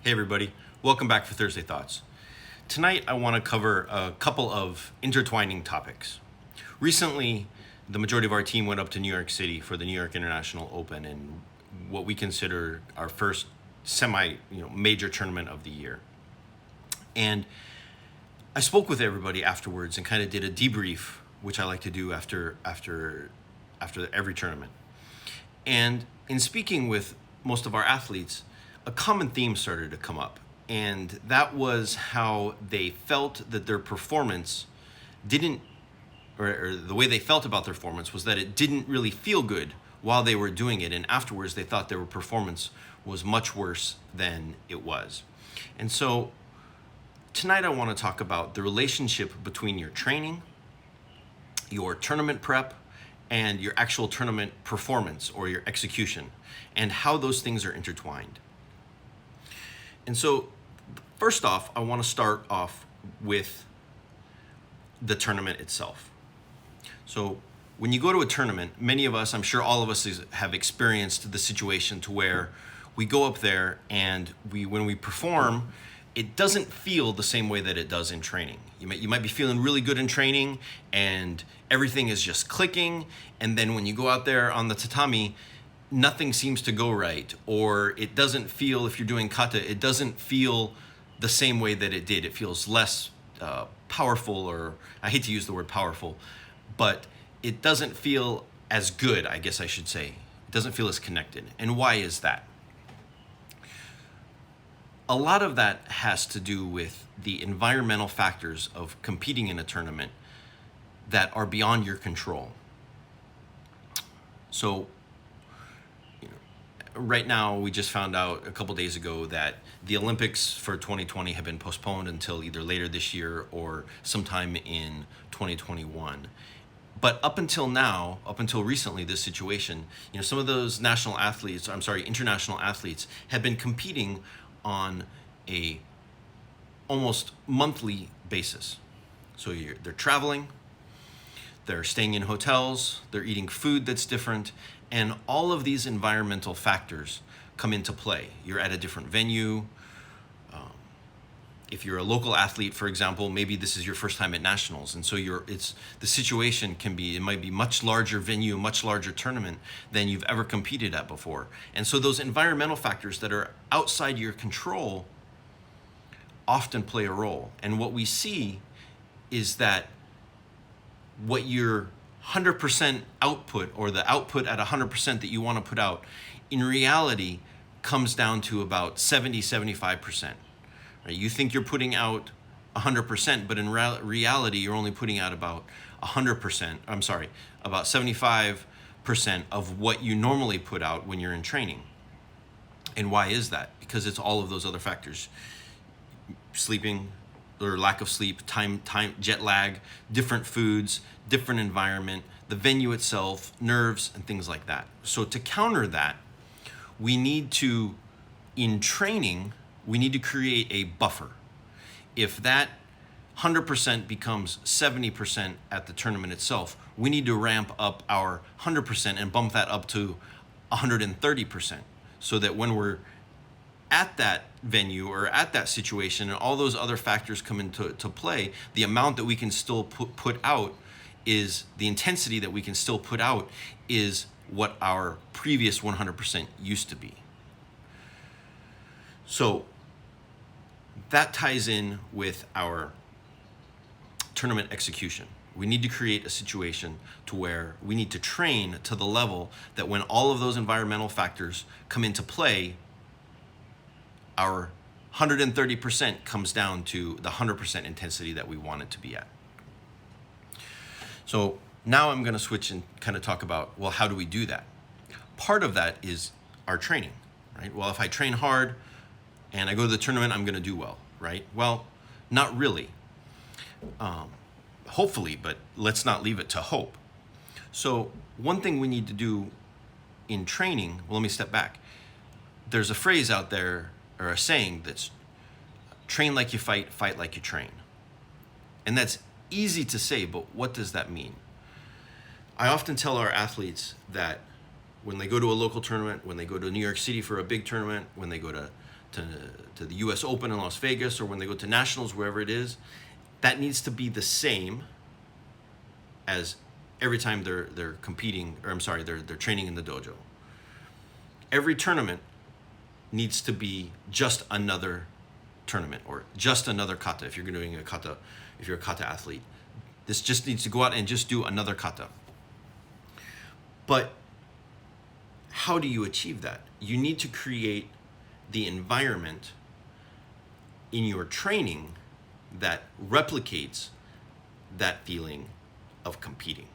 Hey everybody, welcome back for Thursday Thoughts. Tonight I want to cover a couple of intertwining topics. Recently, the majority of our team went up to New York City for the New York International Open in what we consider our first major tournament of the year. And I spoke with everybody afterwards and kind of did a debrief, which I like to do after every tournament. And in speaking with most of our athletes, a common theme started to come up, and that was how they felt that their performance didn't, or the way they felt about their performance was that it didn't really feel good while they were doing it, and afterwards they thought their performance was much worse than it was. And so tonight I want to talk about the relationship between your training, your tournament prep, and your actual tournament performance or your execution, and how those things are intertwined. And so, first off, I want to start off with the tournament itself. So, when you go to a tournament, many of us, I'm sure all of us have experienced the situation to where we go up there and when we perform, it doesn't feel the same way that it does in training. You might be feeling really good in training and everything is just clicking, and then when you go out there on the tatami, nothing seems to go right, or it doesn't feel, if you're doing kata, it doesn't feel the same way that it did. It feels less powerful, or I hate to use the word powerful, but it doesn't feel as good, I guess I should say. It doesn't feel as connected. And why is that? A lot of that has to do with the environmental factors of competing in a tournament that are beyond your control. So, right now, we just found out a couple days ago that the Olympics for 2020 have been postponed until either later this year or sometime in 2021. But up until now, up until recently, this situation, some of those international athletes have been competing on a almost monthly basis. So they're traveling, they're staying in hotels, they're eating food that's different, and all of these environmental factors come into play. You're at a different venue. If you're a local athlete, for example, maybe this is your first time at nationals, and so the situation it might be much larger venue, much larger tournament than you've ever competed at before. And so those environmental factors that are outside your control often play a role. And what we see is that what your 100% output, or the output at 100% that you want to put out, in reality comes down to about 70-75%. Right? You think you're putting out 100%, but in reality you're only putting out about 100%. About 75% of what you normally put out when you're in training. And why is that? Because it's all of those other factors: sleeping or lack of sleep, time, jet lag, different foods, different environment, the venue itself, nerves, and things like that. So to counter that, in training, we need to create a buffer. If that 100% becomes 70% at the tournament itself, we need to ramp up our 100% and bump that up to 130%, so that when we're at that venue or at that situation and all those other factors come into play, the amount that we can still put out is the intensity that we can still put out is what our previous 100% used to be. So that ties in with our tournament execution. We need to create a situation to where we need to train to the level that when all of those environmental factors come into play, our 130% comes down to the 100% intensity that we want it to be at. So now I'm going to switch and kind of talk about, well, how do we do that? Part of that is our training, right? Well, if I train hard and I go to the tournament, I'm going to do well, right? Well, not really. Hopefully, but let's not leave it to hope. So one thing we need to do in training, well, let me step back. There's a phrase out there, or a saying, that's train like you fight, fight like you train. And that's easy to say, but what does that mean? I often tell our athletes that when they go to a local tournament, when they go to New York City for a big tournament, when they go to to the US Open in Las Vegas, or when they go to nationals, wherever it is, that needs to be the same as every time they're competing, or I'm sorry, they're training in the dojo. Every tournament needs to be just another tournament, or just another kata. If you're doing a kata, if you're a kata athlete, this just needs to go out and just do another kata. But how do you achieve that? You need to create the environment in your training that replicates that feeling of competing,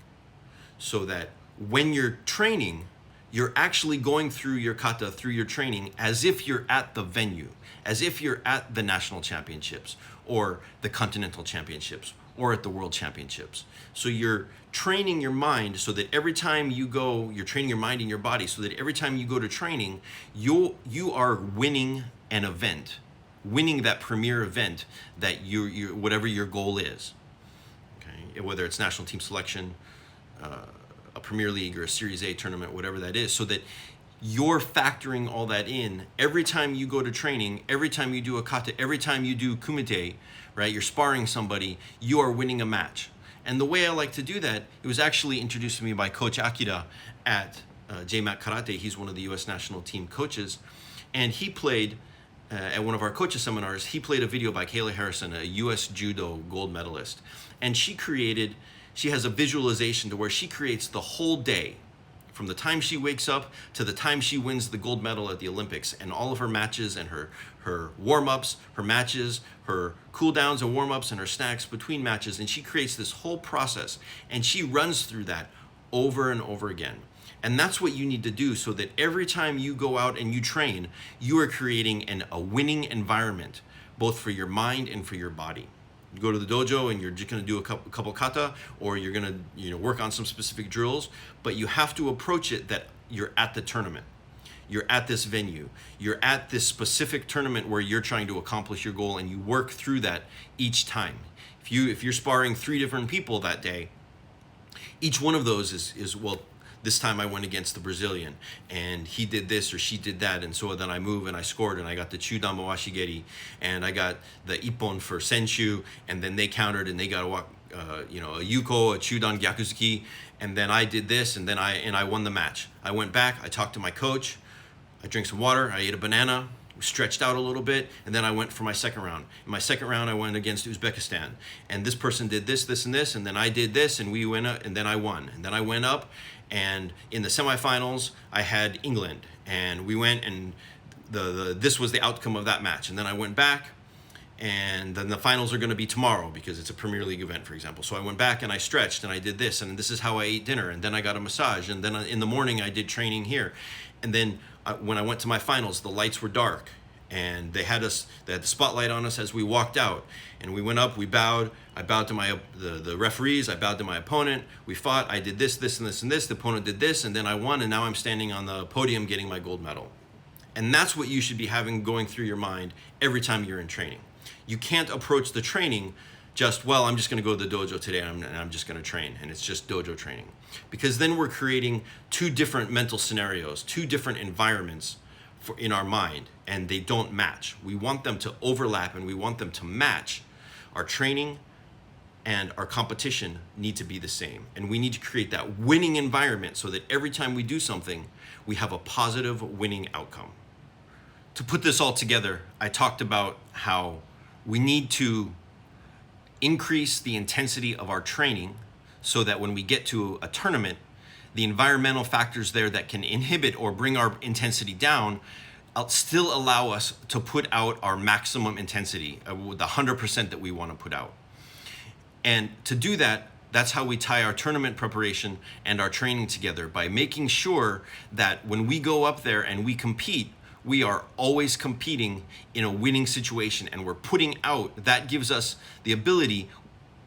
so that when you're training, you're actually going through your kata, through your training, as if you're at the venue, as if you're at the national championships or the continental championships or at the world championships. So you're training your mind so that every time you go, you're training your mind and your body so that every time you go to training, you are winning an event, winning that premier event that you whatever your goal is. Okay, whether it's national team selection, a Premier League or a Series A tournament, whatever that is, so that you're factoring all that in every time you go to training, every time you do a kata, every time you do kumite, right? You're sparring somebody, you are winning a match. And the way I like to do that, it was actually introduced to me by Coach Akira at JMAC Karate. He's one of the U.S. national team coaches. And he played, at one of our coaches seminars, he played a video by Kayla Harrison, a U.S. judo gold medalist. And she has a visualization to where she creates the whole day, from the time she wakes up to the time she wins the gold medal at the Olympics, and all of her matches and her warm-ups, her matches, her cool-downs and warm-ups, and her snacks between matches. And she creates this whole process, and she runs through that over and over again. And that's what you need to do, so that every time you go out and you train, you are creating a winning environment, both for your mind and for your body. You go to the dojo and you're just going to do a couple kata, or you're going to work on some specific drills, but you have to approach it that you're at the tournament. You're at this venue. You're at this specific tournament where you're trying to accomplish your goal, and you work through that each time. If you're sparring 3 different people that day, each one of those is well, this time I went against the Brazilian, and he did this or she did that, and so then I move and I scored, and I got the Chudan Mawashigeri, and I got the Ippon for Senshu, and then they countered and they got a Yuko, a Chudan Gyakuzuki, and then I did this, and then I won the match. I went back, I talked to my coach, I drank some water, I ate a banana, stretched out a little bit, and then I went for my second round. In my second round, I went against Uzbekistan, and this person did this, this, and this, and then I did this, and we went up, and then I won, and then I went up, and in the semifinals, I had England, and we went, and this was the outcome of that match, and then I went back, and then the finals are going to be tomorrow because it's a Premier League event, for example. So I went back and I stretched and I did this, and this is how I ate dinner, and then I got a massage, and then in the morning I did training here, and then when I went to my finals, the lights were dark, and they had the spotlight on us as we walked out, and we went up, we bowed, I bowed to the referees, I bowed to my opponent, we fought, I did this, this, and this, and this, the opponent did this, and then I won, and now I'm standing on the podium getting my gold medal. And that's what you should be having going through your mind every time you're in training. You can't approach the training just, well, I'm just going to go to the dojo today and I'm just going to train, and it's just dojo training. Because then we're creating 2 different mental scenarios, 2 different environments in our mind, and they don't match. We want them to overlap, and we want them to match. Our training and our competition need to be the same, and we need to create that winning environment so that every time we do something, we have a positive winning outcome. To put this all together, I talked about how we need to increase the intensity of our training so that when we get to a tournament, the environmental factors there that can inhibit or bring our intensity down still allow us to put out our maximum intensity, the 100% that we want to put out. And to do that, that's how we tie our tournament preparation and our training together, by making sure that when we go up there and we compete, we are always competing in a winning situation, and we're putting out, that gives us the ability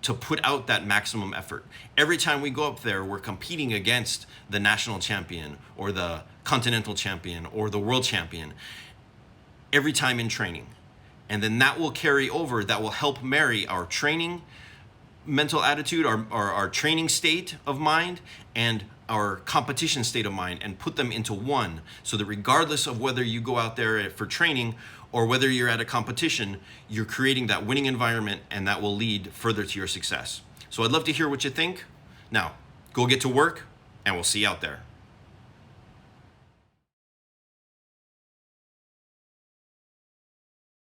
to put out that maximum effort. Every time we go up there, we're competing against the national champion or the continental champion or the world champion every time in training. And then that will carry over, that will help marry our training mental attitude, our training state of mind, and our competition state of mind and put them into one, so that regardless of whether you go out there for training or whether you're at a competition, you're creating that winning environment, and that will lead further to your success. So I'd love to hear what you think. Now, go get to work, and we'll see you out there.